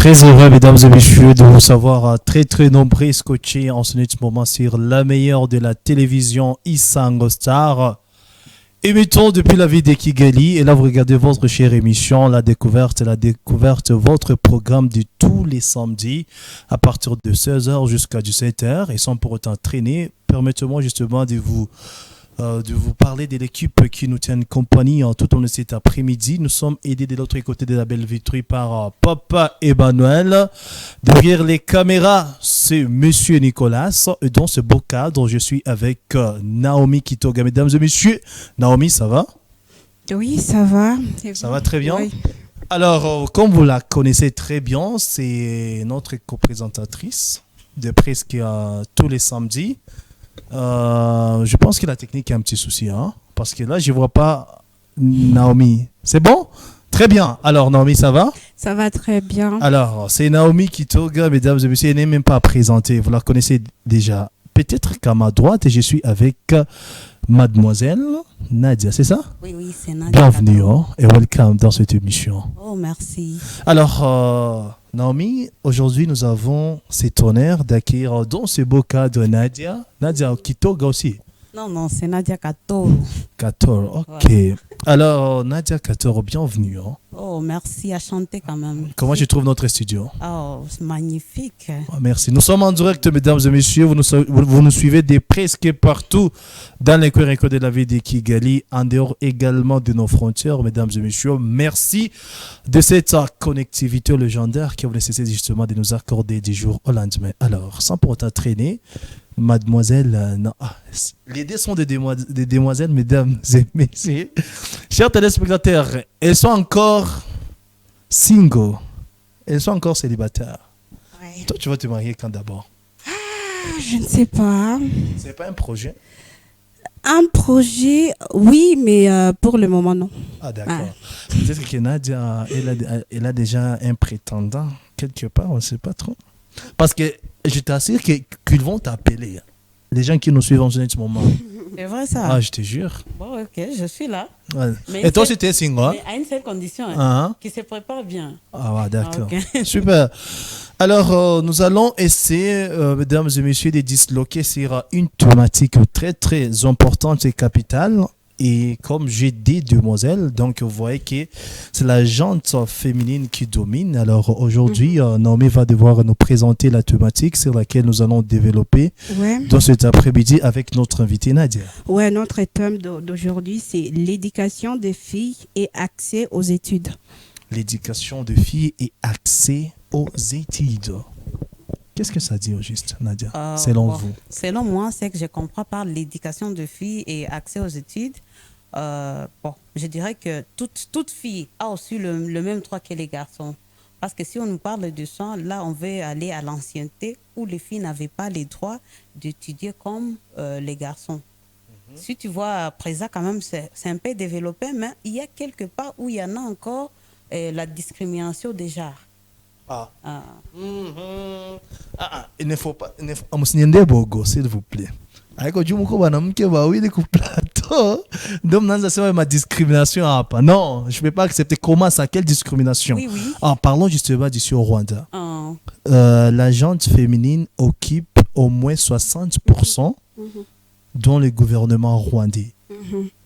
Très heureux, mesdames et messieurs, de vous savoir très très nombreux scotchés en ce moment sur la meilleure de la télévision Isango Star. Émettons depuis la ville de Kigali et là vous regardez votre chère émission La Découverte, votre programme de tous les samedis à partir de 16h jusqu'à 17h et sans pour autant traîner. Permettez-moi justement de vous parler de l'équipe qui nous tient compagnie en tout au long de cet après-midi. Nous sommes aidés de l'autre côté de la belle vitrine par Papa Emmanuel. Derrière les caméras, c'est Monsieur Nicolas. Et dans ce beau cadre, je suis avec Naomi Kitoga. Mesdames et messieurs, Naomi, ça va? Oui, ça va. Ça va très bien? Oui. Alors, comme vous la connaissez très bien, c'est notre co-présentatrice de presque tous les samedis. Je pense que la technique a un petit souci, hein? Parce que là, je ne vois pas Naomi. C'est bon? Très bien. Alors, Naomi, ça va? Ça va très bien. Alors, c'est Naomi Kitoga, mesdames et messieurs. Elle n'est même pas présentée. Vous la connaissez déjà. Peut-être qu'à ma droite, je suis avec Mademoiselle Nadia, c'est ça? Oui, c'est Nadia. Bienvenue et welcome dans cette émission. Oh, merci. Alors, Naomi, aujourd'hui, nous avons cet honneur d'accueillir dans ce beau cadre Nadia Kitoga aussi. Non, c'est Nadia Katoro. Katoro, ok. Ouais. Alors, Nadia Katoro, bienvenue. Hein. Oh, merci à chanter quand même. Comment je trouve notre studio? Oh, c'est magnifique. Oh, merci. Nous sommes en direct, mesdames et messieurs. Vous nous suivez de presque partout dans les coins de la ville de Kigali, en dehors également de nos frontières, mesdames et messieurs. Merci de cette connectivité légendaire que vous nécessitez justement de nous accorder du jour au lendemain. Alors, sans pour autant traîner, Mademoiselle, non, les dés sont des demoiselles, mesdames et messieurs. Chers téléspectateurs, elles sont encore single. Elles sont encore célibataires. Ouais. Toi, tu vas te marier quand d'abord? Je ne sais pas. C'est pas un projet? Un projet, oui, mais pour le moment, non. Ah, d'accord. Peut-être que Nadia, elle a déjà un prétendant quelque part, on ne sait pas trop. Parce que je t'assure qu'ils vont t'appeler. Les gens qui nous suivent en ce moment. C'est vrai ça? Ah, je te jure. Bon, ok, je suis là. Ouais. Mais Et toi, tu es single? Hein? Mais à une seule condition, qui se prépare bien. Ah, ouais, d'accord. Ah, okay. Super. Alors, nous allons essayer, mesdames et messieurs, de disloquer sur une thématique très, très importante et capitale. Et comme j'ai dit, demoiselles, donc vous voyez que c'est la jante féminine qui domine. Alors aujourd'hui, Naomi va devoir nous présenter la thématique sur laquelle nous allons développer dans cet après-midi avec notre invitée Nadia. Ouais, notre thème d'aujourd'hui, c'est l'éducation des filles et accès aux études. L'éducation des filles et accès aux études. Qu'est-ce que ça dit au juste, Nadia, selon vous? Selon moi, c'est que je comprends par l'éducation de filles et accès aux études. Je dirais que toute fille a aussi le même droit que les garçons. Parce que si on nous parle de ça, là, on veut aller à l'ancienneté où les filles n'avaient pas les droits d'étudier comme les garçons. Si tu vois, à présent, quand même, c'est un peu développé, mais il y a quelque part où il y en a encore la discrimination des genres. Il ne faut pas s'il vous plaît. Ma discrimination. Non, je ne peux pas accepter. Comment ça? Quelle discrimination? Oui. Parlons justement d'ici au Rwanda. La gente féminine occupe au moins 60% dans le gouvernement rwandais.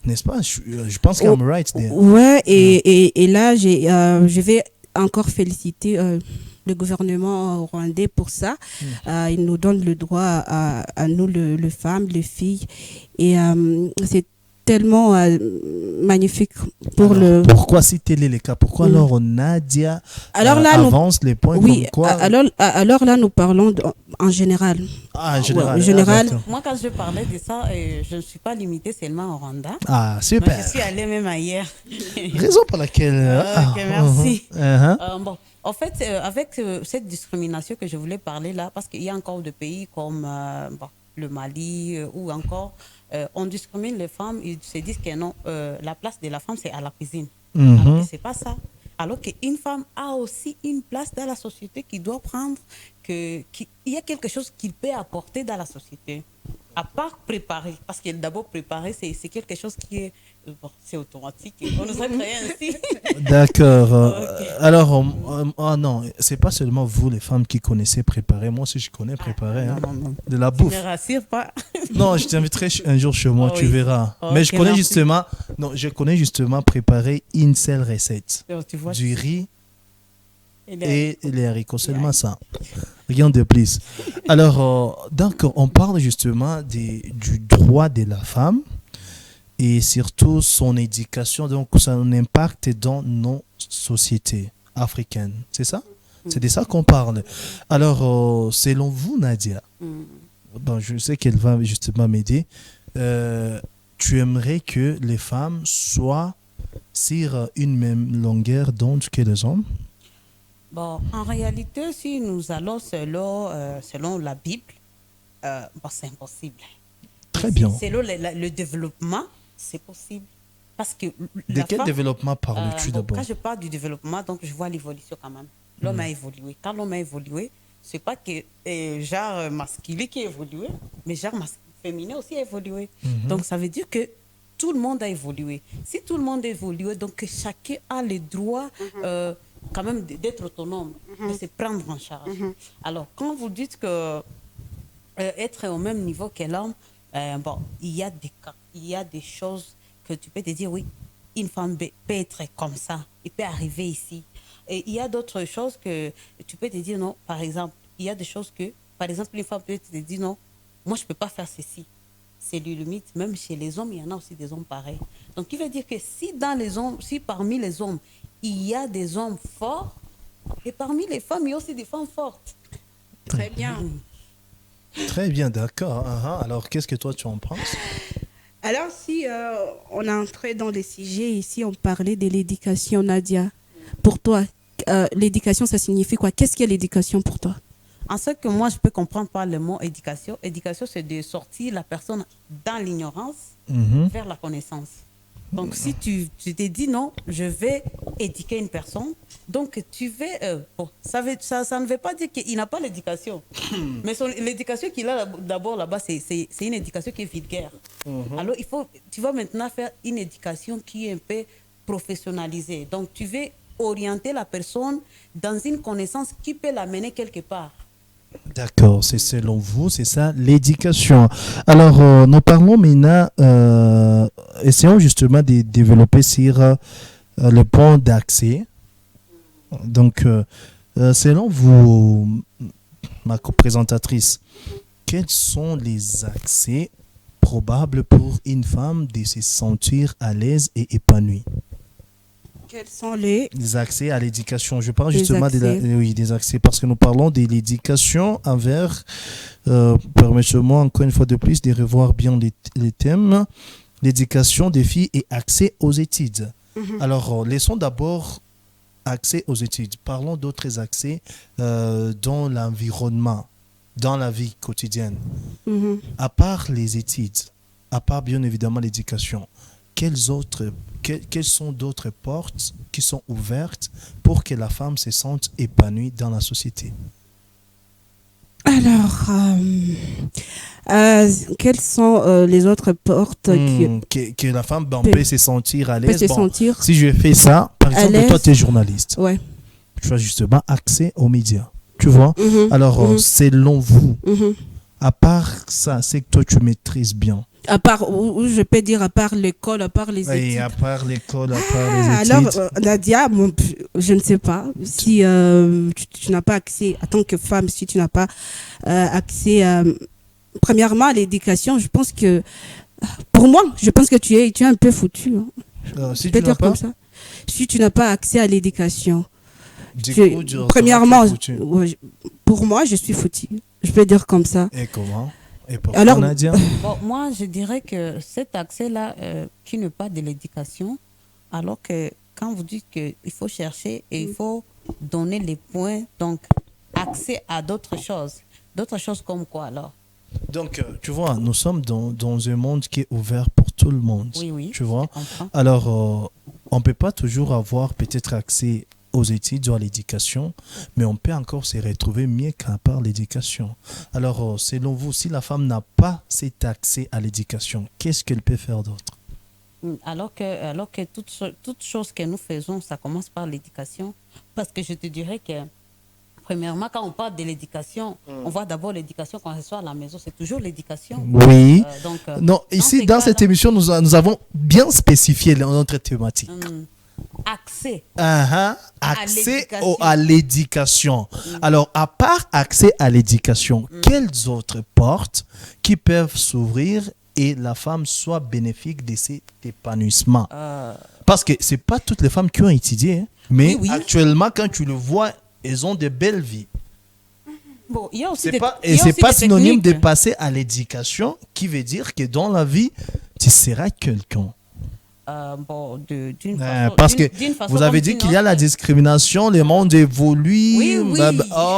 N'est-ce pas? Je pense que I'm right there. Ouais, et là, je vais encore féliciter le gouvernement rwandais pour ça. Il nous donne le droit à nous, les femmes, les filles. Et c'est tellement magnifique pour Pourquoi citer les cas? Pourquoi alors Nadia avance les points comme quoi? Alors là, nous parlons en général. En général. Général. Moi, quand je parlais de ça, je ne suis pas limitée seulement au Rwanda. Ah, super. Moi, je suis allée même ailleurs. Raison pour laquelle... merci. En fait, avec cette discrimination que je voulais parler là, parce qu'il y a encore des pays comme le Mali ou encore, on discrimine les femmes, ils se disent que non, la place de la femme c'est à la cuisine. Alors que c'est pas ça. Alors qu'une femme a aussi une place dans la société qui doit prendre, qu'il y a quelque chose qu'il peut apporter dans la société. À part préparer, parce que d'abord préparer, c'est quelque chose qui est... Bon, c'est automatique, on nous a créé ainsi. D'accord. Okay. Alors, Ah non, c'est pas seulement vous les femmes qui connaissez préparer. Moi aussi je connais préparer hein, Non. de la Tu bouffe. ne rassures pas. Non, je t'inviterai un jour chez moi, Oh tu oui. verras. Oh, Mais ok, je connais merci. justement, non, je connais justement préparer une seule recette. Tu vois, Du riz et les- et les haricots, seulement ça. Rien de plus. Alors, donc, on parle justement du droit de la femme et surtout son éducation, donc son impact dans nos sociétés africaines. C'est ça? C'est de ça qu'on parle. Alors, selon vous, Nadia, bon, je sais qu'elle va justement m'aider, tu aimerais que les femmes soient sur une même longueur d'onde que les hommes? Bon, en réalité, si nous allons selon la Bible, bon, c'est impossible. Très Mais bien. Selon le développement, c'est possible. Parce que De quel développement parles-tu bon, d'abord? quand je parle du développement, donc je vois l'évolution quand même. L'homme a évolué. Quand l'homme a évolué, c'est pas que genre masculin qui a évolué, mais genre féminin aussi a évolué. Donc ça veut dire que tout le monde a évolué. Si tout le monde a évolué, donc chacun a le droit quand même d'être autonome, de se prendre en charge. Alors quand vous dites que être au même niveau que l'homme, bon, il y a des cas, il y a des choses que tu peux te dire, oui, une femme peut être comme ça, il peut arriver ici. Et il y a d'autres choses que tu peux te dire, non, par exemple, il y a des choses que, par exemple, une femme peut te dire, non, moi, je ne peux pas faire ceci. C'est les limites. Même chez les hommes, il y en a aussi des hommes pareils. Donc, il veut dire que si, si parmi les hommes, il y a des hommes forts, et parmi les femmes, il y a aussi des femmes fortes. Très bien. Très bien, d'accord. Alors, qu'est-ce que toi, tu en penses? Alors, si on est entré dans les sujets, ici, on parlait de l'éducation, Nadia. Pour toi, l'éducation, ça signifie quoi? Qu'est-ce qu'est l'éducation pour toi? En ce que moi, je peux comprendre par le mot éducation, éducation, c'est de sortir la personne dans l'ignorance vers la connaissance. Donc, si tu t'es dit non, je vais éduquer une personne, donc tu veux. Bon, ça ne veut pas dire qu'il n'a pas l'éducation. Mais l'éducation qu'il a d'abord là-bas, c'est une éducation qui est vulgaire. Alors, tu vas maintenant faire une éducation qui est un peu professionnalisée. Donc, tu veux orienter la personne dans une connaissance qui peut l'amener quelque part. D'accord, c'est selon vous, c'est ça l'éducation. Alors, nous parlons maintenant, essayons justement de développer sur le point d'accès. Donc, selon vous, ma co-présentatrice, quels sont les accès probables pour une femme de se sentir à l'aise et épanouie? Quels sont les accès à l'éducation. Je parle Des justement accès. des accès parce que nous parlons de l'éducation envers, permettez-moi encore une fois de plus de revoir bien les thèmes, l'éducation des filles et accès aux études. Alors, laissons d'abord accès aux études. Parlons d'autres accès dans l'environnement, dans la vie quotidienne. À part les études, à part bien évidemment l'éducation, quelles sont d'autres portes qui sont ouvertes pour que la femme se sente épanouie dans la société? Alors, quelles sont les autres portes Que la femme peut se sentir à peut l'aise. se Bon, sentir si je fais ça, par à exemple, toi l'aise. tu es journaliste, Ouais. tu as justement accès aux médias, tu vois. Alors, selon vous, à part ça, c'est que toi tu maîtrises bien. À part, ou je peux dire à part l'école, à part les Et études. à part l'école, à part les études. Alors, Nadia, je ne sais pas si tu n'as pas accès, en tant que femme, si tu n'as pas accès, premièrement, à l'éducation, je pense que, pour moi, je pense que tu es un peu foutu. Hein. Si Je peux tu n'as dire pas, comme ça. Si tu n'as pas accès à l'éducation, premièrement, pour moi, je suis foutu. Je peux dire comme ça. et comment? Et pour Alors, Nadia? Bon, moi, je dirais que cet accès-là, qui n'est pas de l'éducation, alors que quand vous dites qu'il faut chercher et il faut donner les points, donc accès à d'autres choses comme quoi alors? Donc, tu vois, nous sommes dans un monde qui est ouvert pour tout le monde. Oui, tu vois. je comprends. Alors, on ne peut pas toujours avoir peut-être accès aux études ou à l'éducation, mais on peut encore se retrouver mieux qu'à part l'éducation. Alors, selon vous, si la femme n'a pas cet accès à l'éducation, qu'est-ce qu'elle peut faire d'autre? Alors que toute chose que nous faisons, ça commence par l'éducation. Parce que je te dirais que, premièrement, quand on parle de l'éducation, on voit d'abord l'éducation quand on reçoit à la maison. C'est toujours l'éducation. Oui. Non, dans ici, ces dans cas-là, cette émission, nous avons bien spécifié notre thématique. accès Accès à l'éducation. Alors, à part accès à l'éducation, quelles autres portes qui peuvent s'ouvrir et la femme soit bénéfique de cet épanouissement? Parce que ce n'est pas toutes les femmes qui ont étudié, hein, mais actuellement, quand tu le vois, elles ont de belles vies. Bon, il y a aussi c'est pas synonyme de techniques. passer à l'éducation qui veut dire que dans la vie, tu seras quelqu'un. D'une façon, Parce que d'une façon vous avez comme dit d'une qu'il y a la autre. discrimination, le monde évolue. Oui.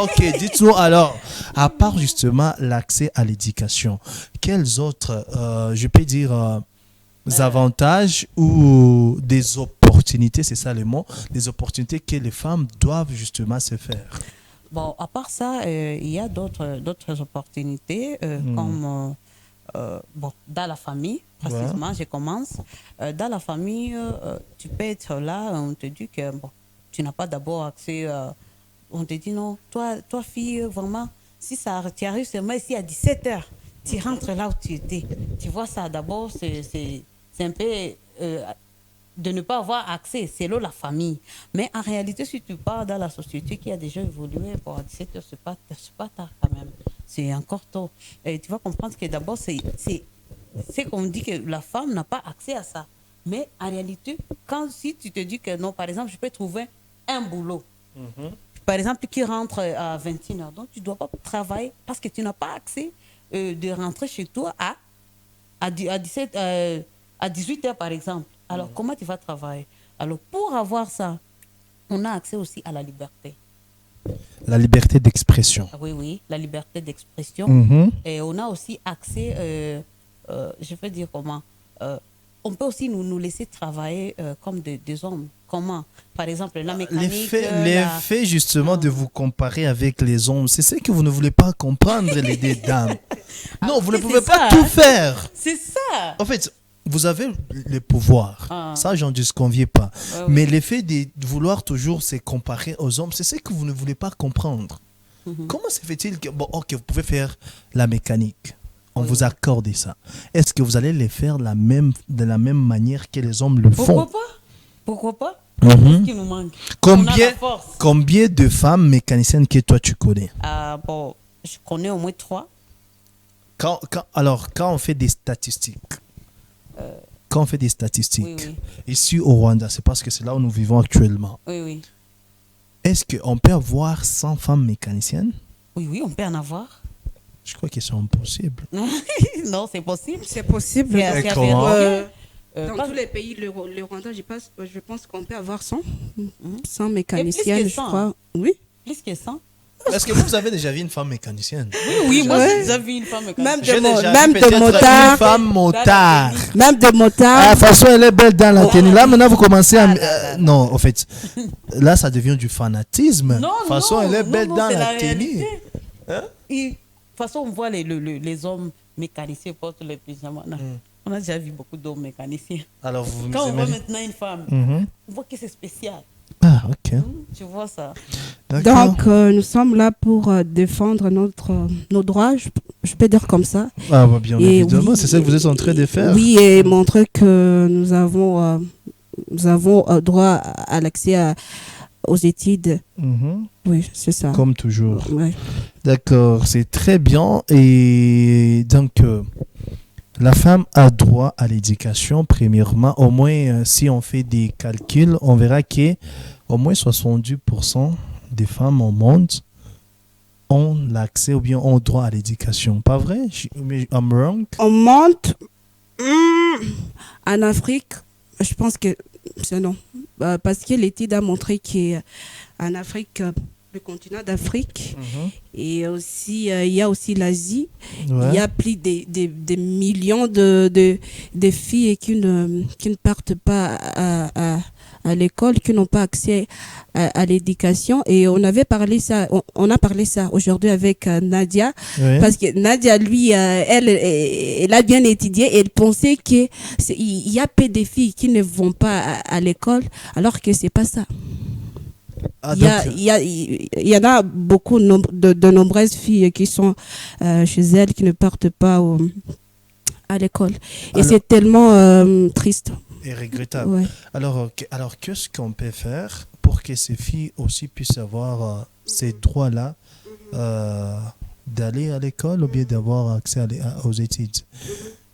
Ok, dites-nous alors, à part justement l'accès à l'éducation, quels autres, je peux dire, avantages ou des opportunités, c'est ça le mot, des opportunités que les femmes doivent justement se faire? Bon, à part ça, il y a d'autres opportunités, comme dans la famille, précisément, je commence. Dans la famille, tu peux être là, on te dit que tu n'as pas d'abord accès, on te dit non, toi fille, vraiment, si tu arrives seulement ici à 17h, tu rentres là où tu étais. Tu vois ça, d'abord, c'est un peu de ne pas avoir accès, c'est là la famille. Mais en réalité, si tu pars dans la société qui a déjà évolué, pour 17h, c'est pas tard quand même. C'est encore tôt. Et tu vas comprendre que d'abord, c'est qu'on dit que la femme n'a pas accès à ça. Mais en réalité, si tu te dis que non, par exemple, je peux trouver un boulot, par exemple, qui rentre à 21h, donc tu ne dois pas travailler parce que tu n'as pas accès de rentrer chez toi à 18h, par exemple. Alors, comment tu vas travailler? Alors, pour avoir ça, on a accès aussi à la liberté. La liberté d'expression. Oui, la liberté d'expression. Et on a aussi accès, je veux dire comment, on peut aussi nous laisser travailler comme des hommes. Comment? Par exemple, la mécanique. L'effet justement de vous comparer avec les hommes, c'est ce que vous ne voulez pas comprendre, les deux dames. Non, vous ne pouvez pas tout faire. C'est ça. En fait, vous avez le pouvoir. Ça, j'en disconviens pas. Mais l'effet de vouloir toujours se comparer aux hommes, c'est ce que vous ne voulez pas comprendre. Comment se fait-il que, bon, ok, vous pouvez faire la mécanique. On vous accorde ça. Est-ce que vous allez les faire de la même manière que les hommes le font? Pourquoi pas? Qu'est-ce qui nous manque? Combien de femmes mécaniciennes que toi tu connais? Je connais au moins 3. Quand on fait des statistiques, ici au Rwanda, c'est parce que c'est là où nous vivons actuellement. Oui. Est-ce qu'on peut avoir 100 femmes mécaniciennes? Oui, on peut en avoir. Je crois que c'est impossible. Non, c'est possible. C'est possible. Dans tous les pays, le Rwanda, je pense qu'on peut avoir 100 mécaniciennes, je crois. Oui. Plus que 100. Est-ce que vous avez déjà vu une femme mécanicienne? Oui, moi j'ai déjà vu une femme mécanicienne. Même de motard. Une femme motard. Même de motard. De toute façon, elle est belle dans la tenue. Là, maintenant, vous commencez à... Non, en fait, là, ça devient du fanatisme. De toute façon, elle est belle dans la tenue. De toute façon, on voit les hommes mécaniciens portent les pyjamas. On a déjà vu beaucoup d'hommes mécaniciens. Alors, quand on voit maintenant une femme, on voit que c'est spécial. Ah, ok. Tu vois ça. Donc, nous sommes là pour défendre nos droits, je peux dire comme ça. Ah, bah, bien évidemment, c'est ça que vous êtes en train de faire. Oui, et montrer que nous avons droit à l'accès aux études. Oui, c'est ça. Comme toujours. Ouais. D'accord, c'est très bien. Et donc, la femme a droit à l'éducation, premièrement. Au moins, si on fait des calculs, on verra qu'au moins 70% des femmes au monde ont l'accès ou bien ont droit à l'éducation. Pas vrai? I'm wrong? On monte en Afrique, je pense que c'est non. Parce que l'étude a montré qu'en Afrique, le continent d'Afrique, et aussi il y a aussi l'Asie, il y a plus de millions de filles qui ne partent pas à à l'école, qui n'ont pas accès à l'éducation. Et on avait parlé ça, on a parlé ça aujourd'hui avec Nadia, Oui. parce que Nadia, lui, elle a bien étudié et elle pensait qu'il y a peu de filles qui ne vont pas à l'école, alors que c'est pas ça. Ah, Il y en a beaucoup de nombreuses filles qui sont chez elles, qui ne partent pas à l'école. Et Alors- c'est tellement triste. et regrettable. Ouais. Alors, qu'est-ce qu'on peut faire pour que ces filles aussi puissent avoir ces droits-là d'aller à l'école ou bien d'avoir accès aux études?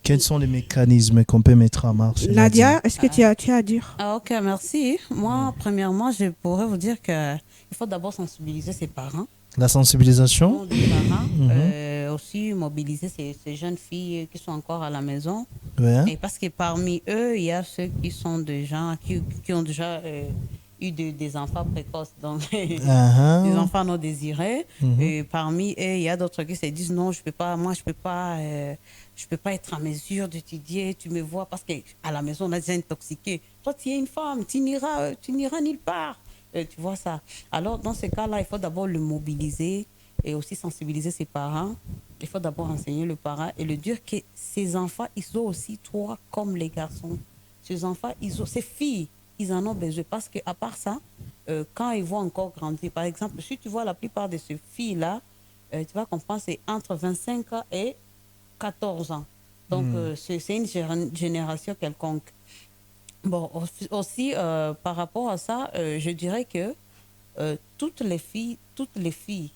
Quels sont les mécanismes qu'on peut mettre en marche? Nadia, est-ce que tu as à dire? Ah, ok, merci. Moi, premièrement, je pourrais vous dire qu'il faut d'abord sensibiliser ses parents. La sensibilisation? Des parents, aussi mobiliser ces jeunes filles qui sont encore à la maison. Ouais. Et parce que parmi eux, il y a ceux qui sont déjà, qui ont déjà eu des enfants précoces, donc des enfants non désirés. Et parmi eux, il y a d'autres qui se disent non, je peux pas être en mesure d'étudier. Tu me vois parce que à la maison on a déjà intoxiqué. Toi, tu es une femme, tu n'iras nulle part. Tu vois ça. Alors dans ce cas-là, il faut d'abord le mobiliser et aussi sensibiliser ses parents. Il faut d'abord enseigner le parent et le dire que ces enfants, ils ont aussi droit comme les garçons. Ces enfants, ces filles, ils en ont besoin parce qu'à part ça, quand ils vont encore grandir, par exemple, si tu vois la plupart de ces filles-là, tu vas comprendre, c'est entre 25 ans et 14 ans. Donc, c'est une génération quelconque. Bon, aussi, par rapport à ça, je dirais que toutes les filles,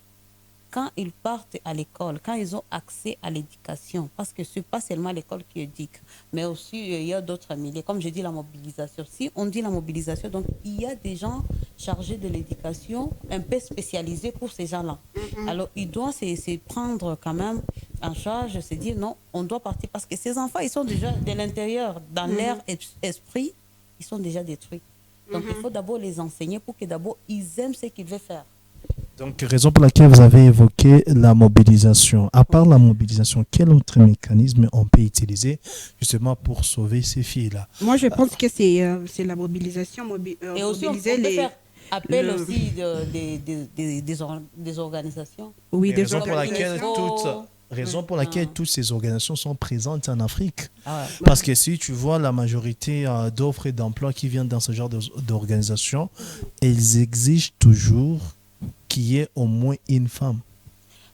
quand ils partent à l'école, quand ils ont accès à l'éducation, parce que ce n'est pas seulement l'école qui éduque, mais aussi il y a d'autres milieux, comme je dis, la mobilisation. Si on dit la mobilisation, donc il y a des gens chargés de l'éducation, un peu spécialisés pour ces gens-là. Alors, ils doivent se prendre quand même en charge, se dire non, on doit partir, parce que ces enfants, ils sont déjà de l'intérieur, dans leur esprit, ils sont déjà détruits. Donc, il faut d'abord les enseigner pour que d'abord, ils aiment ce qu'ils veulent faire. Donc, raison pour laquelle vous avez évoqué la mobilisation. À part la mobilisation, quel autre mécanisme on peut utiliser justement pour sauver ces filles-là? Moi, je pense que c'est la mobilisation. Et aussi, on peut faire appel aussi des organisations. Oui, des raison organisations. Raison pour laquelle toutes ces organisations sont présentes en Afrique. Ah ouais. Parce que si tu vois la majorité d'offres et d'emplois qui viennent dans ce genre d'organisations, elles exigent toujours qu'il y ait au moins une femme.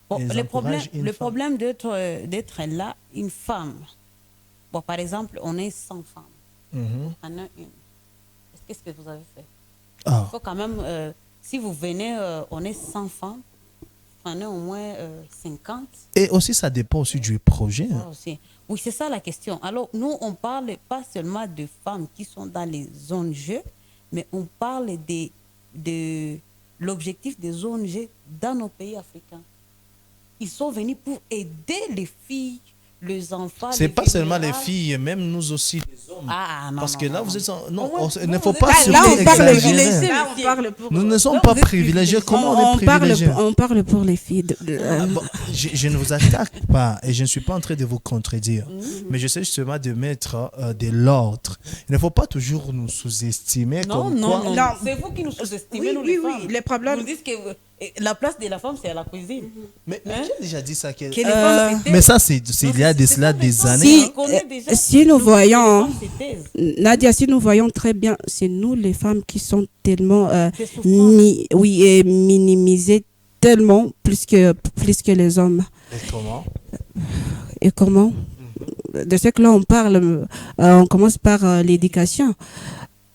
Bon, le problème d'être là, une femme. Bon, par exemple, on est 100 femmes. On en a une. Qu'est-ce que vous avez fait? Il faut quand même, si vous venez, on est 100 femmes, on est au moins 50. Et aussi, ça dépend aussi du projet. Aussi. Oui, c'est ça la question. Alors, nous, on parle pas seulement de femmes qui sont dans les ONG, mais on parle de l'objectif des ONG dans nos pays africains. Ils sont venus pour aider les filles, les enfants. C'est pas seulement les filles, même nous aussi les hommes. Non, parce que là, vous êtes... Non, il ne ne faut pas se exagérer. Nous ne sommes pas privilégiés. Comment on est privilégiés? On parle pour les filles. Je ne vous attaque pas et je ne suis pas en train de vous contredire. Mais j'essaie justement de mettre de l'ordre. Il ne faut pas toujours nous sous-estimer. Non. C'est vous qui nous sous-estimez, nous les femmes. Les problèmes... Vous dites que la place de la femme, c'est à la cuisine. Mais j'ai déjà dit ça. Mais ça, il y a de cela des années. Si nous voyons, Nadia, si nous voyons très bien, c'est nous les femmes qui sont tellement minimisées tellement plus que les hommes. Et comment? De ce que là on parle, on commence par l'éducation.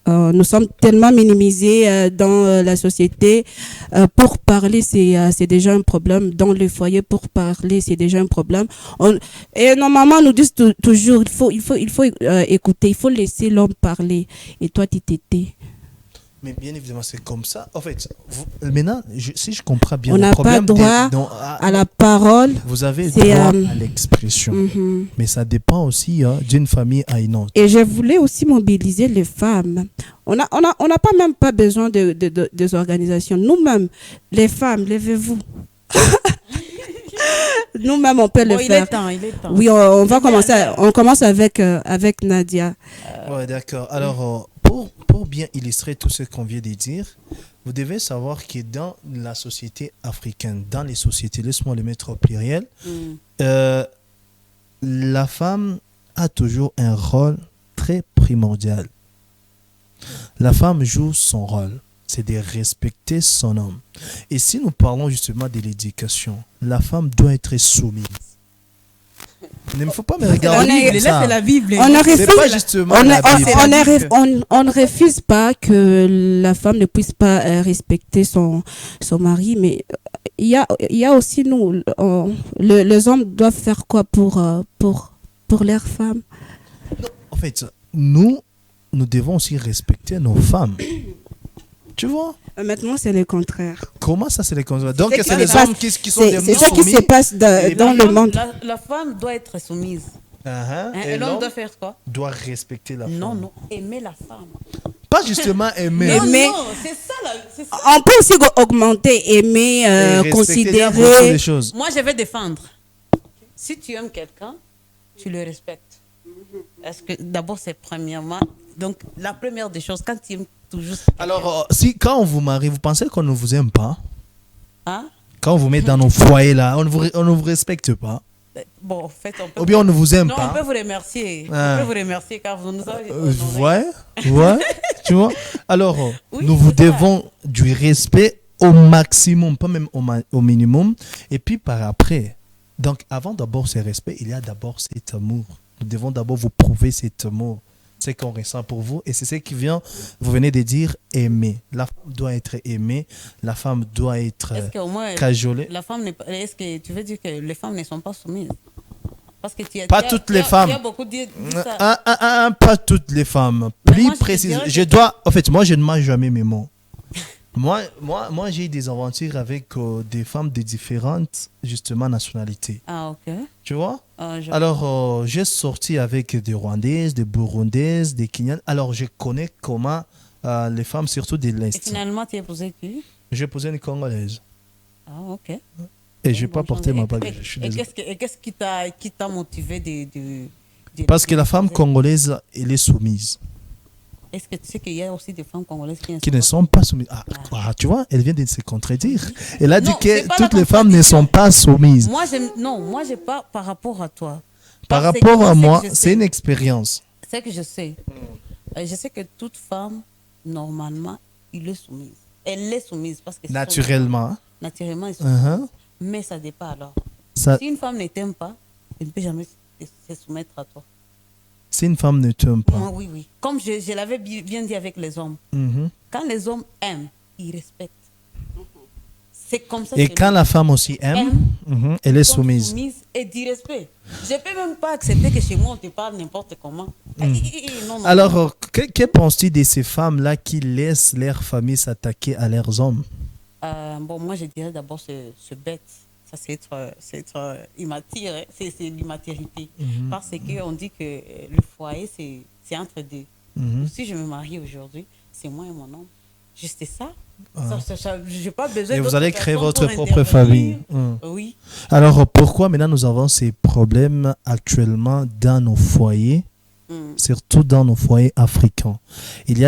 Nous sommes tellement minimisés dans la société. Pour parler, c'est déjà un problème. Dans le foyer, pour parler, c'est déjà un problème. Et nos mamans nous disent toujours, il faut écouter, il faut laisser l'homme parler. Et toi, tu t'étais. Mais bien évidemment, c'est comme ça. En fait, maintenant, si je comprends bien, on n'a pas droit à la parole. Vous avez droit à l'expression. Mais ça dépend aussi d'une famille à une autre. Et je voulais aussi mobiliser les femmes. On n'a même pas besoin des organisations. Nous-mêmes, les femmes, levez-vous. Nous-mêmes, on peut le faire. Il est temps. Oui, on va commencer. On commence avec Nadia. Ouais, d'accord. Alors, pour bien illustrer tout ce qu'on vient de dire, vous devez savoir que dans la société africaine, dans les sociétés, laisse-moi le mettre au pluriel, la femme a toujours un rôle très primordial. La femme joue son rôle, c'est de respecter son homme. Et si nous parlons justement de l'éducation, la femme doit être soumise. Il ne faut pas me regarder comme ça. C'est la Bible. On ne C'est pas justement la Bible. on ne refuse pas que la femme ne puisse pas respecter son mari, mais il y a aussi nous, les hommes doivent faire quoi pour leurs femmes? En fait, nous devons aussi respecter nos femmes. Tu vois? Maintenant, c'est le contraire. Comment ça, c'est les contraires? Donc, C'est c'est les ce qui se hommes qui sont des C'est ça qui se passe dans le monde. La femme doit être soumise. Et Et l'homme l'homme doit faire quoi? doit respecter la femme. Non, aimer la femme. Pas justement aimer. Mais- Non, c'est ça, c'est ça. On peut aussi augmenter, aimer, Et respecter, il y a beaucoup considérer. de choses. Moi, je vais défendre. Si tu aimes quelqu'un, tu le respectes. Parce que d'abord, c'est premièrement. Donc, la première des choses, quand tu aimes toujours. Alors, quand on vous marie, vous pensez qu'on ne vous aime pas? Hein? Quand on vous met dans nos foyers là, on ne vous respecte pas. Bon, en fait, on peut. Ou bien on ne vous aime Non, pas. on peut vous remercier. Ah. On peut vous remercier car vous nous avez. Ouais, tu vois. Alors, Oui, nous vous c'est ça. devons du respect au maximum, pas même au minimum. Et puis par après, donc avant d'abord ce respect, il y a d'abord cet amour. Nous devons d'abord vous prouver cet amour, ce qu'on ressent pour vous. Et c'est ce qui vient, vous venez de dire, aimer. La femme doit être aimée, la femme doit être Est-ce qu'au moins. cajolée. La femme n'est pas. Est-ce que tu veux dire que les femmes ne sont pas soumises? Parce que Pas toutes les femmes. Il y a beaucoup dit ça. Pas toutes les femmes. Mais Plus moi, je précis. dirais que- Je dois. En fait, moi, je ne mange jamais mes mots. Moi, j'ai eu des aventures avec des femmes de différentes, justement, nationalités. Ah, ok. Tu vois? Je- Alors, j'ai sorti avec des Rwandaises, des Burundaises, des Kenyans. Alors, je connais comment les femmes, surtout de Et l'Est. finalement, tu as posé qui? J'ai posé une Congolaise. Ah, ok. Et je n'ai pas Bon, porté ma et- bague. et- Je suis Et désolé. qu'est-ce qui t'a motivé de- Parce que la femme congolaise, elle est soumise. Est-ce que tu sais qu'il y a aussi des femmes congolaises Qui ne sont pas soumises. Tu vois, elle vient de se contredire. Elle a dit Non, c'est que pas la toutes les femmes ne sont pas soumises. Moi, j'ai pas par rapport à toi. Par Parce que rapport à c'est moi, que je c'est sais. une expérience. C'est que je sais. Je sais que toute femme, normalement, elle est soumise. Elle est soumise parce que ce sont des Naturellement. femmes. Naturellement, elle est soumise. Uh-huh. Mais ça dépend alors. Ça, Si une femme ne t'aime pas, elle ne peut jamais se soumettre à toi. si une femme ne t'aime pas. Moi, oui. Comme je l'avais bien dit avec les hommes. Mhm. Quand les hommes aiment, ils respectent. C'est comme ça Et que quand la femme aussi aime, elle est ils sont soumise. soumises et du respect. Je ne peux même pas accepter que chez moi, on te parle n'importe comment. Non, non. Alors, que penses-tu de ces femmes-là qui laissent leur famille s'attaquer à leurs hommes? Bon, moi, je dirais d'abord ce bête. Ça, c'est être immature. Hein. C'est l'immaturité. Parce qu'on dit que le foyer, c'est entre deux. Si je me marie aujourd'hui, c'est moi et mon homme. Juste ça. Je n'ai pas besoin Et vous d'autres allez créer personnes votre pour propre intervenir. famille. Oui. Alors, pourquoi maintenant nous avons ces problèmes actuellement dans nos foyers, surtout dans nos foyers africains? Il y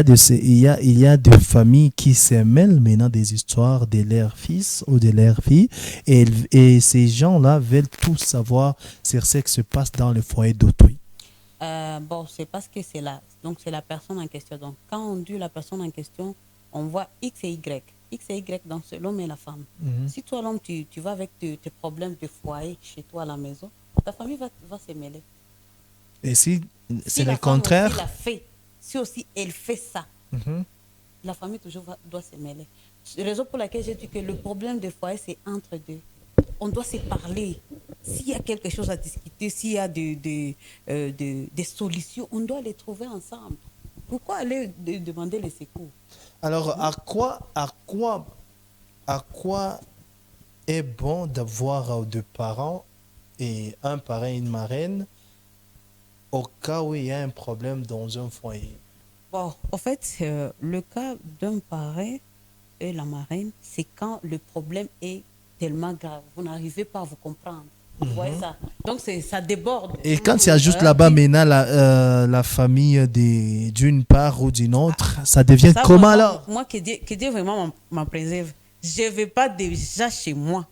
a des familles qui se mêlent maintenant des histoires de leurs fils ou de leurs filles, et ces gens-là veulent tout savoir sur ce qui se passe dans le foyer d'autrui. Bon, c'est parce que c'est là. Donc, c'est la personne en question. Donc, quand on dit la personne en question, on voit X et Y. X et Y dans l'homme et la femme. Si toi, l'homme, tu vas avec tes problèmes de foyer chez toi à la maison, ta famille va se mêler. Et si c'est la le femme contraire, aussi l'a fait, si aussi elle fait ça, la famille toujours doit se mêler. C'est la raison pour laquelle j'ai dit que le problème de foyer, c'est entre deux. On doit se parler. S'il y a quelque chose à discuter, s'il y a des solutions, on doit les trouver ensemble. Pourquoi aller demander les secours? alors à quoi est bon d'avoir deux parents et un parrain et une marraine au cas où il y a un problème dans un foyer? Bon, en fait, le cas d'un parrain et la marraine, c'est quand le problème est tellement grave. Vous n'arrivez pas à vous comprendre. Vous voyez ça? Donc, ça déborde. Et quand il y a juste là-bas maintenant la famille d'une part ou d'une autre, ça devient Ça, comment vraiment, alors? moi, que Dieu vraiment m'en préserve. Je ne vais pas déjà chez moi.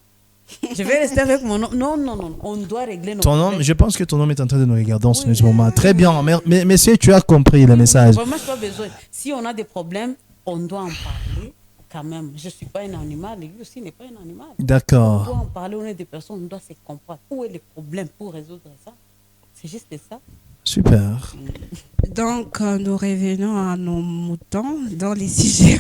Je vais rester avec mon homme. Non, non, non. On doit régler nos Ton problèmes. homme, je pense que ton homme est en train de nous regarder en ce Oui. moment. Très bien. Mais, messieurs, tu as compris le message. Vraiment, je n'ai pas besoin. Si on a des problèmes, on doit en parler quand même. Je ne suis pas un animal. Lui aussi n'est pas un animal. On doit D'accord. en parler. On est des personnes. On doit se comprendre. Où est le problème pour résoudre ça? C'est juste ça. Super. Donc, nous revenons à nos moutons dans les sujets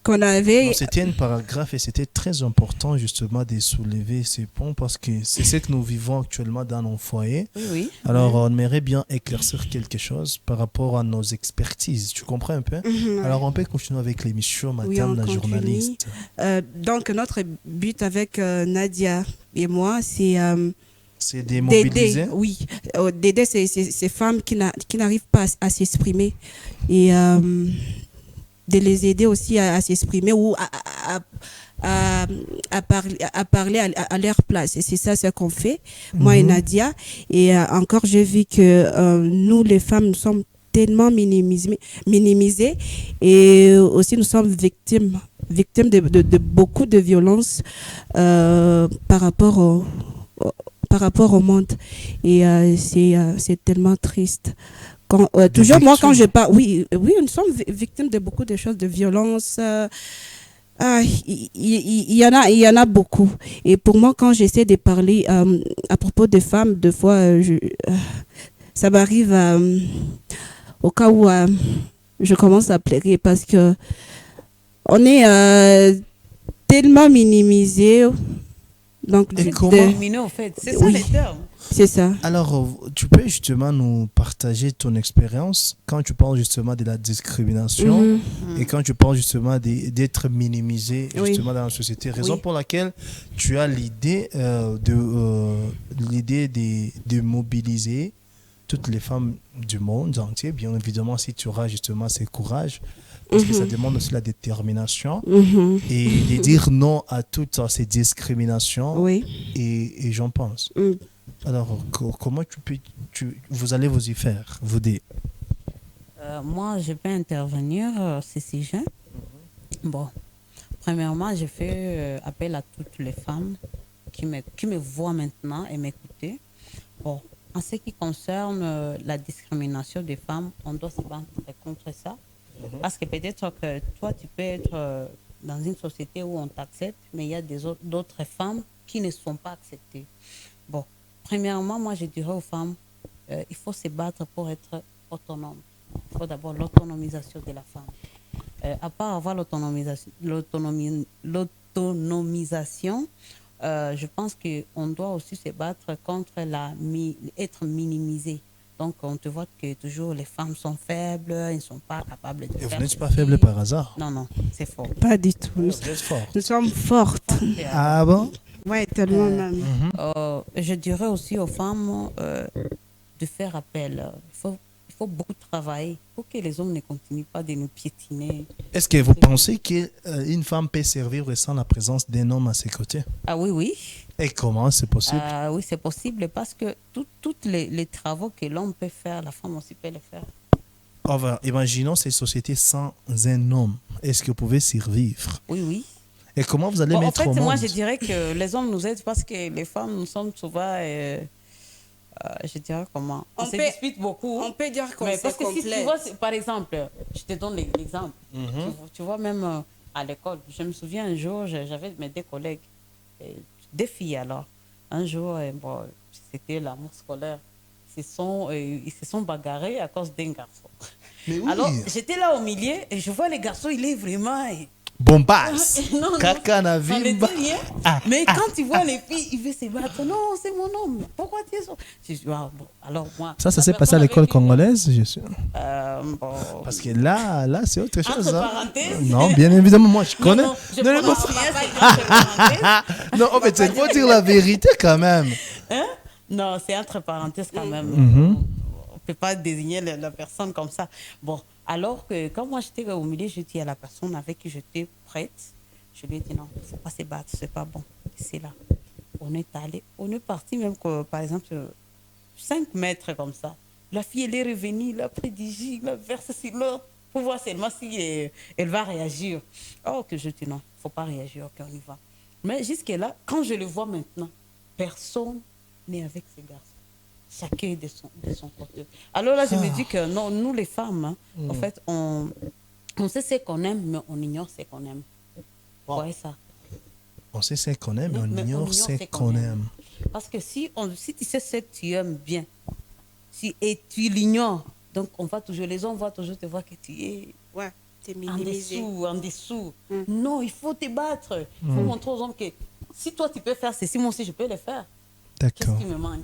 qu'on avait. Non, c'était un paragraphe et c'était très important justement de soulever ces points parce que c'est ce que nous vivons actuellement dans nos foyers. Oui, oui. Alors, on aimerait bien éclaircir quelque chose par rapport à nos expertises. Tu comprends un peu? Alors, on peut continuer avec l'émission, Oui, madame on la continue. journaliste. Donc, notre but avec Nadia et moi, c'est C'est démobiliser. d'aider, oui, d'aider ces femmes qui n'arrivent pas à s'exprimer et de les aider aussi à s'exprimer ou à parler à leur place. Et c'est ça ce qu'on fait, moi et Nadia. Et encore, j'ai vu que nous, les femmes, nous sommes tellement minimisées et aussi nous sommes victimes de beaucoup de violences par rapport au monde. Et c'est tellement triste. Toujours moi quand je parle, oui, nous sommes victimes de beaucoup de choses, de violences. Il y en a beaucoup. Et pour moi, quand j'essaie de parler à propos des femmes, deux fois, ça m'arrive au cas où je commence à pleurer parce que on est tellement minimisé. Donc, Et comment En fait. C'est ça les termes. C'est ça. Alors, tu peux justement nous partager ton expérience quand tu parles justement de la discrimination et quand tu parles justement d'être minimisé justement dans la société. Raison pour laquelle tu as l'idée de mobiliser toutes les femmes du monde entier. Bien évidemment, si tu auras justement ce courage, parce que ça demande aussi la détermination et de dire non à toutes ces discriminations. Et j'en pense. Alors, comment vous allez vous y faire, vous deux? Moi, je peux intervenir ces sujets. Bon, premièrement, je fais appel à toutes les femmes qui me voient maintenant et m'écouter. Bon, en ce qui concerne la discrimination des femmes, on doit se battre contre ça. Parce que peut-être que toi, tu peux être dans une société où on t'accepte, mais il y a d'autres femmes qui ne sont pas acceptées. Bon, premièrement, moi, je dirais aux femmes, il faut se battre pour être autonome. Il faut d'abord l'autonomisation de la femme. À part avoir l'autonomisation, je pense qu'on doit aussi se battre contre être minimisé. Donc, on te voit que toujours les femmes sont faibles, elles ne sont pas capables de faire. Et vous n'êtes pas faible par hasard? Non, non, c'est fort. Pas du tout. Vous êtes fort. Nous sommes fortes. Ah bon? Oui, tellement même. Je dirais aussi aux femmes de faire appel. Il faut beaucoup travailler pour que les hommes ne continuent pas de nous piétiner. Est-ce que vous pensez qu'une femme peut survivre sans la présence d'un homme à ses côtés? Ah oui, oui. Et comment c'est possible? Oui, c'est possible parce que tous les travaux que l'homme peut faire, la femme aussi peut les faire. Imaginons ces sociétés sans un homme. Est-ce que vous pouvez survivre? Oui, oui. Et comment vous allez mettre au monde? Moi, je dirais que les hommes nous aident parce que les femmes, nous sommes souvent... je dirais comment? On se dispute beaucoup. On peut dire qu'on parce que si tu vois, par exemple, je te donne l'exemple. Tu vois, même à l'école, je me souviens un jour, j'avais mes deux collègues, deux filles alors. Un jour, bon, c'était l'amour scolaire. Ils se sont bagarrés à cause d'un garçon. Mais oui. Alors, j'étais là au milieu et je vois les garçons, il est vraiment... Bombasse. Non, Caca na ça ne dit vimba. rien. Mais quand tu vois les filles, il veut se battre. Non, c'est mon homme. Pourquoi tu es ça? Je dis, bon, alors moi. Ça s'est passé à l'école congolaise, je suis. Bon. Parce que là c'est autre chose. Entre parenthèses. Non, bien évidemment, moi je connais. Non, je prononce rien, c'est entre parenthèses. Non, en fait, il faut dire la vérité quand même. Hein? Non, c'est entre parenthèses quand même. On ne peut pas désigner la personne comme ça. Bon, alors que quand moi j'étais au milieu, je dis à la personne avec qui j'étais prête, je lui ai dit non, il ne faut pas se battre, c'est pas bon. C'est là. on est allé, on est parti même, par exemple, 5 mètres comme ça. La fille, elle est revenue, elle a pris du jus, elle a versé sur l'autre pour voir seulement si elle va réagir. Oh, que je dis non, il ne faut pas réagir, ok, on y va. Mais jusque-là, quand je le vois maintenant, personne n'est avec ces garçons. Chacun est de son côté. Alors là, je me dis que non, nous les femmes, hein, en fait, on sait ce qu'on aime, mais on ignore ce qu'on aime. Vous voyez ça? On sait ce qu'on aime, mais on ignore ce qu'on aime. Parce que si tu sais ce que tu aimes bien, et tu l'ignores, donc les hommes vont toujours te voir que tu es en dessous. Non, il faut te battre. Il faut montrer aux hommes que si toi tu peux faire ceci, moi aussi je peux le faire. D'accord. Qu'est-ce qui me manque?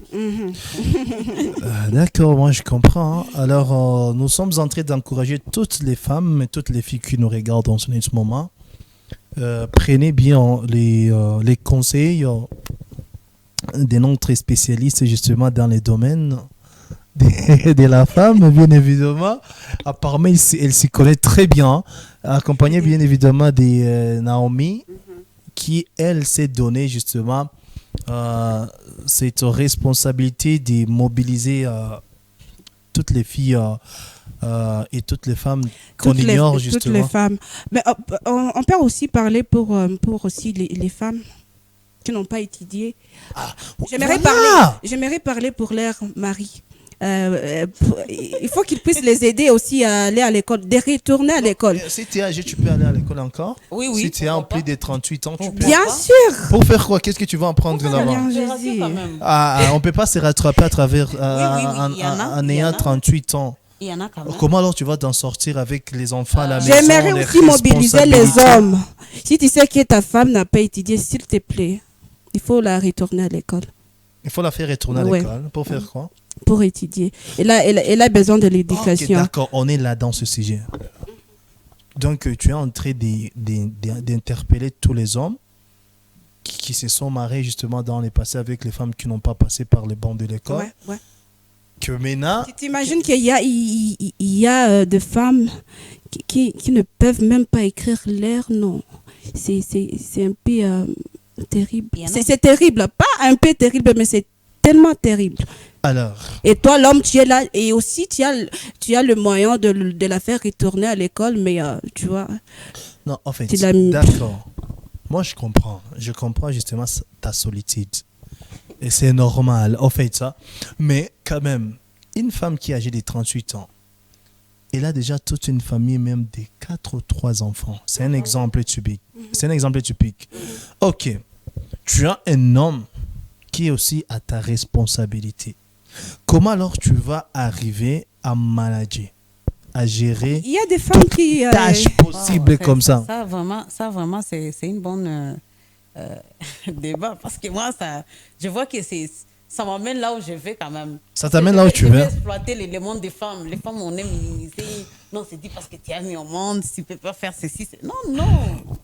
D'accord, moi je comprends. Hein. Alors, nous sommes en train d'encourager toutes les femmes et toutes les filles qui nous regardent en ce moment. Prenez bien les conseils de notre spécialiste justement dans les domaines de la femme, bien évidemment. Apparemment, elle s'y connaît très bien. Accompagnée bien évidemment de Naomi, qui elle s'est donné justement cette responsabilité de mobiliser toutes les filles et toutes les femmes qu'on ignore justement. Toutes les femmes. Mais on peut aussi parler pour aussi les femmes qui n'ont pas étudié. J'aimerais parler pour leur mari. Il faut qu'ils puissent les aider aussi à aller à l'école, de retourner à l'école. Si tu es âgé, tu peux aller à l'école encore? Oui. Si tu as plus de 38 ans, tu peux. Bien sûr. Pour faire quoi? Qu'est-ce que tu vas apprendre là-bas? On ne peut pas se rattraper à travers en ayant 38 ans. Il y en a quand même. Comment alors tu vas t'en sortir avec les enfants à la maison? J'aimerais aussi mobiliser les hommes. Si tu sais que ta femme n'a pas étudié, s'il te plaît, il faut la retourner à l'école. Il faut la faire retourner à l'école. Pour faire quoi? Pour étudier. Elle a besoin de l'éducation. Okay, d'accord, on est là dans ce sujet. Donc, tu es en train d'interpeller tous les hommes qui se sont mariés justement dans le passé avec les femmes qui n'ont pas passé par les bancs de l'école. Ouais. Que maintenant... Tu t'imagines qu'il y a des femmes qui ne peuvent même pas écrire leur nom. C'est un peu terrible. C'est terrible. Pas un peu terrible, mais c'est tellement terrible. Alors. Et toi, l'homme, tu es là. Et aussi, tu as le moyen de la faire retourner à l'école, mais tu vois... Non, en fait, d'accord. Moi, je comprends. Je comprends justement ta solitude. Et c'est normal, en fait, ça. Mais quand même, une femme qui est âgée de 38 ans, elle a déjà toute une famille, même de 4 ou 3 enfants. C'est un exemple typique. Ok. Tu as un homme qui est aussi à ta responsabilité. Comment alors tu vas arriver à manager, à gérer Il y a des femmes qui tâches possibles comme ça? Ça vraiment, c'est une bonne débat parce que moi, je vois que ça m'amène là où je vais quand même. Ça t'amène là où tu veux. Je vais exploiter l'élément des femmes. Les femmes, on aime minimiser. Non, c'est dit parce que tu as mis au monde, tu ne peux pas faire ceci. Non.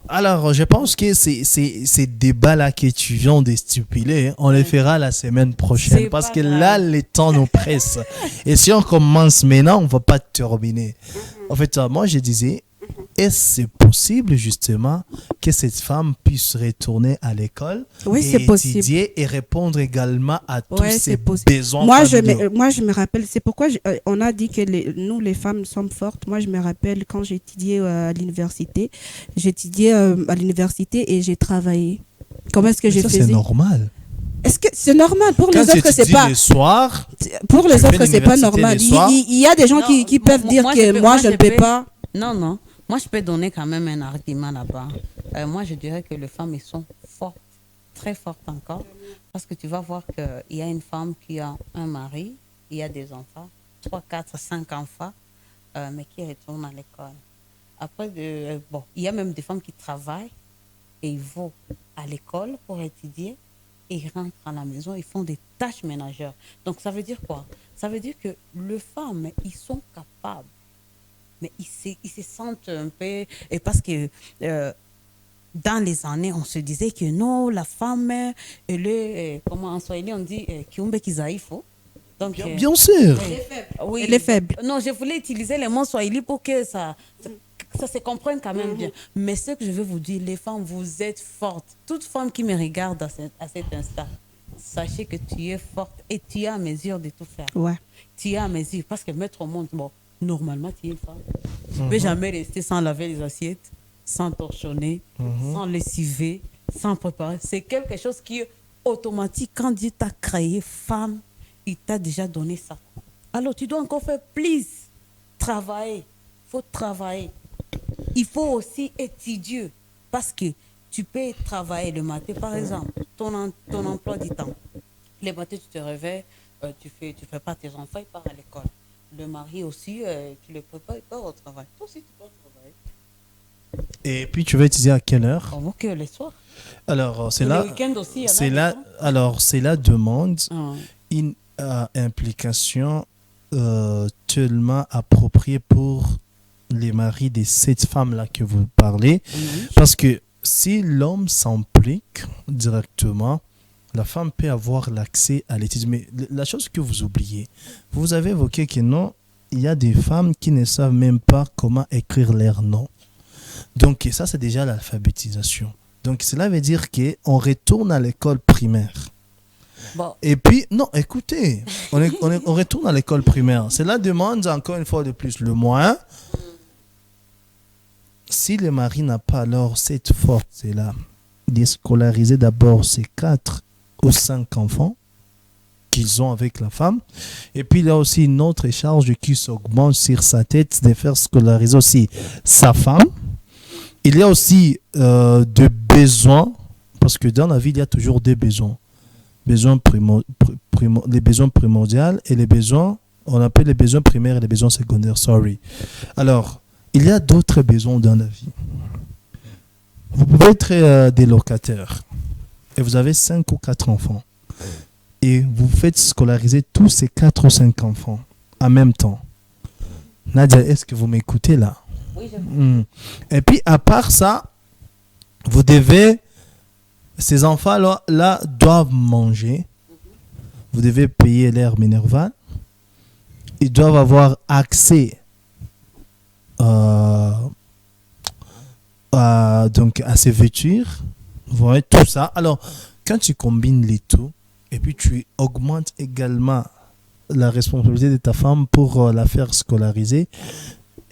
Alors, je pense que ces débats-là que tu viens de stipuler, on les fera la semaine prochaine. Parce que là, le temps nous presse. Et si on commence maintenant, on ne va pas terminer. En fait, moi, je disais, est-ce possible justement que cette femme puisse retourner à l'école et étudier et répondre également à tous ses besoins familiaux? Moi, je me rappelle, c'est pourquoi on a dit que nous, les femmes, sommes fortes. Moi, je me rappelle quand j'étudiais à l'université. J'étudiais à l'université et j'ai travaillé. Comment est-ce que je faisais? C'est normal. Est-ce que c'est normal? Pour les autres, c'est pas. Le soir, pour les autres, c'est pas normal. Il y a des gens qui peuvent dire que moi, je ne peux pas. Non. Moi, je peux donner quand même un argument là-bas. Moi, je dirais que les femmes, elles sont fortes, très fortes encore. Parce que tu vas voir qu'il y a une femme qui a un mari, il y a des enfants, 3, 4, 5 enfants, mais qui retournent à l'école. Après, il y a même des femmes qui travaillent et ils vont à l'école pour étudier et ils rentrent à la maison, ils font des tâches ménagères. Donc, ça veut dire quoi? Ça veut dire que les femmes, ils sont capables. Mais ils se sentent un peu... Et parce que dans les années, on se disait que non, la femme, elle est... comment en Swahili on dit kiumbe kizaïfo. Donc, bien sûr. Oui. Elle est faible. Non, je voulais utiliser le mot Swahili pour que ça ça se comprend quand même bien. Mais ce que je veux vous dire, les femmes, vous êtes fortes. Toute femme qui me regarde à cet instant, sachez que tu es forte et tu es à mesure de tout faire. Ouais. Tu es à mesure parce que mettre au monde, bon, normalement, tu es une femme. Tu ne peux jamais rester sans laver les assiettes, sans torchonner, sans lessiver, sans préparer. C'est quelque chose qui est automatique. Quand Dieu t'a créé femme, il t'a déjà donné ça. Alors, tu dois encore faire plus. Travailler. Il faut travailler. Il faut aussi étudier. Parce que tu peux travailler le matin, par exemple, ton emploi du temps. Le matin, tu te réveilles, tu fais pas tes enfants, ils partent à l'école. Le mari aussi, tu le prépares, il part au travail. Toi aussi, tu pars au travail. Et puis, tu vas étudier à quelle heure? Comment que le soir? Alors, c'est Le là. week-end aussi, il y en a C'est des là. gens. Alors, c'est la demande Ah. une implication tellement appropriée pour les maris de cette femme-là que vous parlez. Parce que si l'homme s'implique directement, la femme peut avoir l'accès à l'étude. Mais la chose que vous oubliez, vous avez évoqué que non, il y a des femmes qui ne savent même pas comment écrire leur nom. Donc ça, c'est déjà l'alphabétisation. Donc cela veut dire qu'on retourne à l'école primaire. Bon. Et puis, non, écoutez, on retourne à l'école primaire. Cela demande encore une fois de plus le moins. Si le mari n'a pas alors cette force-là, de scolariser d'abord ses 4 ou 5 enfants qu'ils ont avec la femme. Et puis, il y a aussi une autre charge qui s'augmente sur sa tête de faire scolariser aussi sa femme. Il y a aussi des besoins, parce que dans la vie, il y a toujours des besoins. Les besoins primordiaux et les besoins, on appelle les besoins primaires et les besoins secondaires, sorry. Alors, il y a d'autres besoins dans la vie. Vous pouvez être des locataires et vous avez 5 ou 4 enfants et vous faites scolariser tous ces 4 ou 5 enfants en même temps. Nadia, est-ce que vous m'écoutez là? Oui, je... Et puis, à part ça, vous devez... Ces enfants-là doivent manger. Vous devez payer l'air minerval. Ils doivent avoir accès donc à ces vêtures. Vous voyez, tout ça. Alors, quand tu combines les tout, et puis tu augmentes également la responsabilité de ta femme pour la faire scolariser,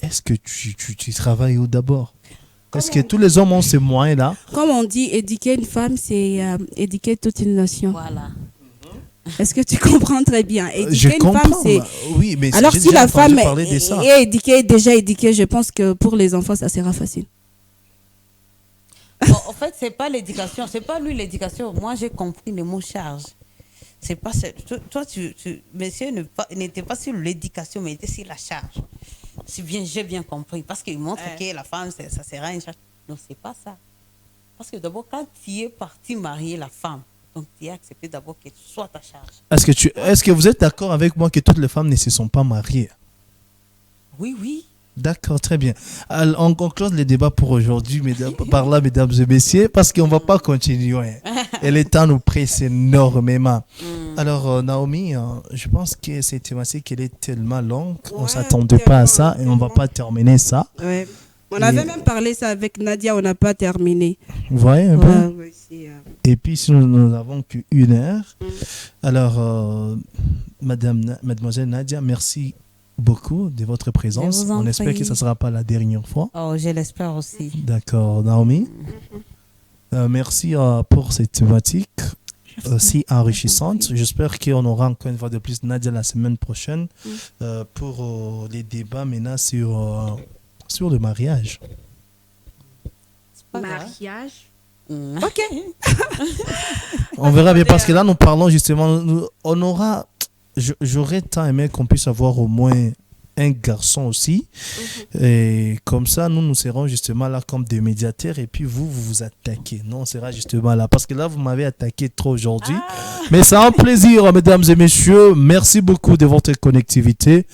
est-ce que tu travailles où d'abord? Est-ce que tous les hommes ont ces moyens-là? Comme on dit, éduquer une femme, c'est éduquer toute une nation. Voilà. Est-ce que tu comprends très bien? Éduquer Je une comprends. femme, c'est... Oui, mais Alors, j'ai si déjà la entendu femme parler de ça. est éduquée, déjà éduquée, je pense que pour les enfants, ça sera facile. Bon, en fait, c'est pas l'éducation, c'est pas lui l'éducation. Moi, j'ai compris le mot charge. C'est pas toi, monsieur n'était pas sur l'éducation, mais était sur la charge. C'est bien, j'ai bien compris, parce qu'il montre que la femme, ça sera une charge. Non, c'est pas ça. Parce que d'abord, quand tu es parti marier la femme, donc tu as accepté d'abord que ce soit ta charge. Est-ce que vous êtes d'accord avec moi que toutes les femmes ne se sont pas mariées? Oui, oui. D'accord, très bien. Alors, on close les débats pour aujourd'hui, par là, mesdames et messieurs, parce qu'on ne va pas continuer. Et le temps nous presse énormément. Alors, Naomi, je pense que cette thématique, elle est tellement longue, on ne s'attendait pas à ça et on ne va pas terminer ça. Ouais. On avait même parlé ça avec Nadia, on n'a pas terminé. Vous voyez un peu? Ouais, et puis, si nous n'avons qu'une heure, alors, mademoiselle Nadia, merci beaucoup de votre présence. On espère que ça ne sera pas la dernière fois. Oh, je l'espère aussi. D'accord, Naomi. Merci pour cette thématique si enrichissante. J'espère qu'on aura encore une fois de plus Nadia la semaine prochaine pour les débats maintenant sur le mariage. Mariage. Ok. On verra bien parce que là nous parlons justement, on aura... J'aurais tant aimé qu'on puisse avoir au moins un garçon aussi. Et comme ça, nous serons justement là comme des médiateurs et puis vous attaquez. Non, on sera justement là. Parce que là, vous m'avez attaqué trop aujourd'hui. Mais c'est un plaisir, mesdames et messieurs. Merci beaucoup de votre connectivité.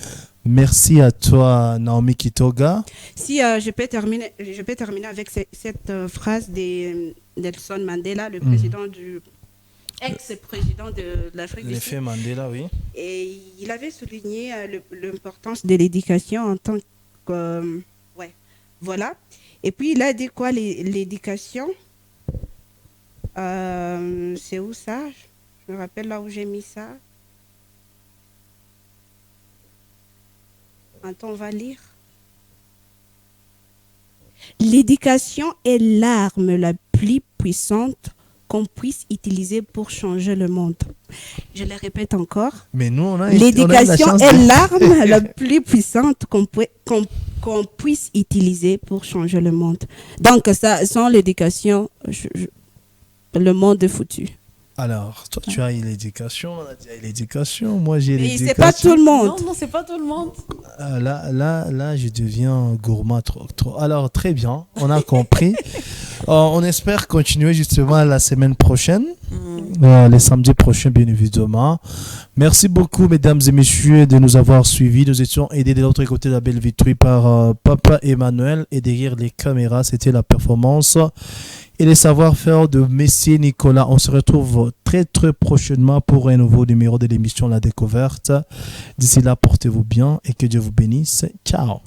Merci à toi, Naomi Kitoga. Si je peux terminer avec cette phrase de Nelson Mandela, le président du... ex-président de l'Afrique du Sud. L'effet Mandela, oui. Et il avait souligné l'importance de l'éducation en tant que... Voilà. Et puis, il a dit quoi, l'éducation? C'est où ça? Je me rappelle là où j'ai mis ça. Attends, on va lire. L'éducation est l'arme la plus puissante qu'on puisse utiliser pour changer le monde. Je le répète encore. Mais nous, l'éducation est l'arme la plus puissante qu'on puisse utiliser pour changer le monde. Donc, ça, sans l'éducation, le monde est foutu. Alors, toi, tu as l'éducation, on a dit l'éducation, moi j'ai l'éducation. Mais c'est pas tout le monde. Non, c'est pas tout le monde. Là, je deviens gourmand trop. Alors, très bien, on a compris. On espère continuer justement la semaine prochaine, les samedis prochains, bien évidemment. Merci beaucoup, mesdames et messieurs, de nous avoir suivis. Nous étions aidés de l'autre côté de la belle vitrine par Papa Emmanuel, et derrière les caméras, c'était la performance et les savoir-faire de Messie Nicolas. On se retrouve très très prochainement pour un nouveau numéro de l'émission La Découverte. D'ici là, portez-vous bien et que Dieu vous bénisse. Ciao.